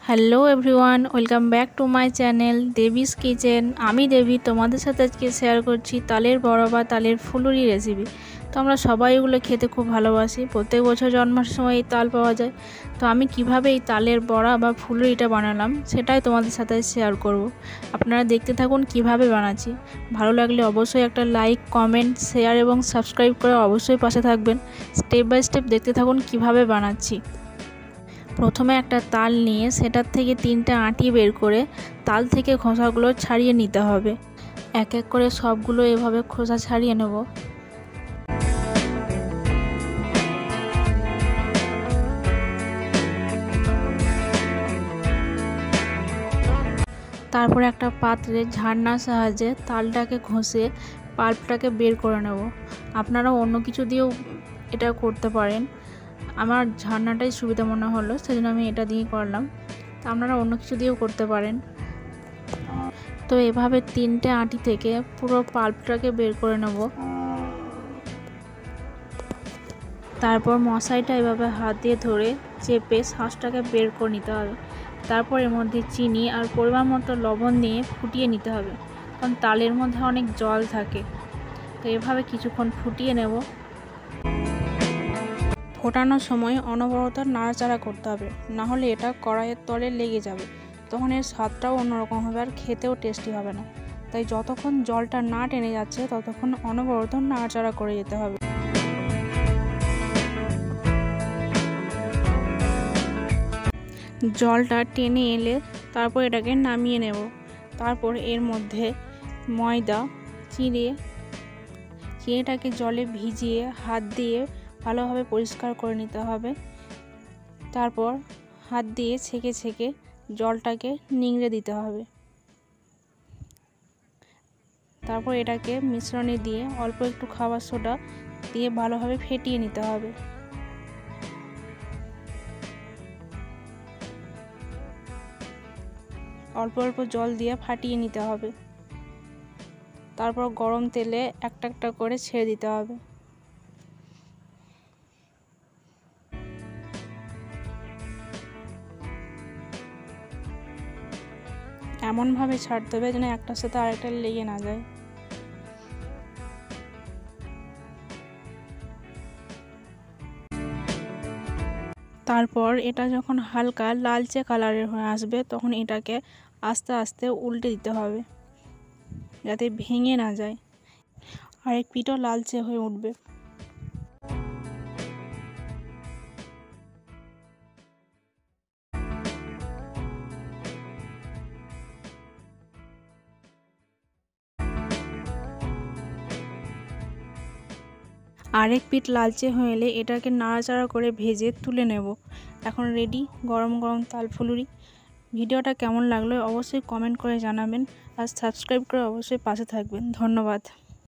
Hello everyone, welcome back to my channel Devi's kitchen. আমি দেবী তোমাদের সাথে আজকে শেয়ার করছি তালের বড়া বা তালের ফুলুরি রেসিপি। তো আমরা সবাই এগুলো খেতে খুব ভালোবাসি। প্রত্যেক বছর জন্মার সময় এই তাল পাওয়া যায়। তো আমি কিভাবে এই তালের বড়া বা ফুলুরিটা বানালাম সেটাই তোমাদের সাথে শেয়ার করব। আপনারা দেখতে থাকুন কিভাবে বানাচ্ছি। ভালো লাগলে অবশ্যই একটা লাইক, কমেন্ট, শেয়ার এবং সাবস্ক্রাইব করে অবশ্যই পাশে থাকবেন। স্টেপ বাই স্টেপ দেখতে থাকুন কিভাবে বানাচ্ছি। প্রথমে একটা তাল নিয়ে সেটার থেকে 3টে আঁটি বের করে তাল থেকে খোসাগুলো ছাড়িয়ে নিতে হবে। এক এক করে সবগুলো এভাবে খোসা ছাড়িয়ে নেব। তারপরে একটা পাত্রে ঝাড়নার সাহায্যে তালটাকে ঘষে পাল্পটাকে বের করে নেব। আপনারা অন্য কিছু দিয়েও এটা করতে পারেন, আমার ঝাড়নাটাই সুবিধা মনে হলো সেজন্য আমি এটা দিয়ে করলাম। আপনারা অন্য কিছু দিয়েও করতে পারেন। তো এভাবে 3টে আঁটি থেকে পুরো পাল্পটাকে বের করে নেব। তারপর মশাইটা এভাবে হাত দিয়ে ধরে চেপে শাঁসটাকে বের করে নিতে হবে। তারপর এর মধ্যে চিনি আর পরিমাণ মতো লবণ দিয়ে ফুটিয়ে নিতে হবে, কারণ তালের মধ্যে অনেক জল থাকে। তো এভাবে কিছুক্ষণ ফুটিয়ে নেব। ফোটানোর সময় অনবরত নাড়াচাড়া করতে হবে, না হলে এটা কড়াইয়ের তলে লেগে যাবে, তখন এর স্বাদটাও অন্যরকম হবে আর খেতেও টেস্টি হবে না। তাই যতক্ষণ জলটা না টেনে যাচ্ছে ততক্ষণ অনবরত নাড়াচাড়া করে যেতে হবে। জলটা টেনে এলে তারপর এটাকে নামিয়ে নেব। তারপর এর মধ্যে ময়দা চিড়েটাকে জলে ভিজিয়ে হাত দিয়ে ভালোভাবে পরিষ্কার করে নিতে হবে। তারপর হাত দিয়ে ছেঁকে ছেঁকে জলটাকে নিংড়ে দিতে হবে। তারপর এটাকে মিশ্রণে দিয়ে অল্প একটু খাবার সোডা দিয়ে ভালোভাবে ফেটিয়ে নিতে হবে। অল্প অল্প জল দিয়ে ফাটিয়ে নিতে হবে। তারপর গরম তেলে একটা একটা করে ছেড়ে দিতে হবে। এমনভাবে ছাড়তে হবে যেন একটার সাথে আরেকটা লেগে না যায়। তারপর এটা যখন হালকা লালচে কালারের হয়ে আসবে তখন এটাকে আস্তে আস্তে উল্টে দিতে হবে যাতে ভেঙে না যায়, আর এক পিঠও লালচে হয়ে উঠবে। আরেক পিঠ লালচে হয়ে এলে এটাকে নাড়াচাড়া করে ভেজে তুলে নেব। এখন রেডি গরম গরম তাল ফুলুরি। ভিডিওটা কেমন লাগলো অবশ্যই কমেন্ট করে জানাবেন, আর সাবস্ক্রাইব করে অবশ্যই পাশে থাকবেন। ধন্যবাদ।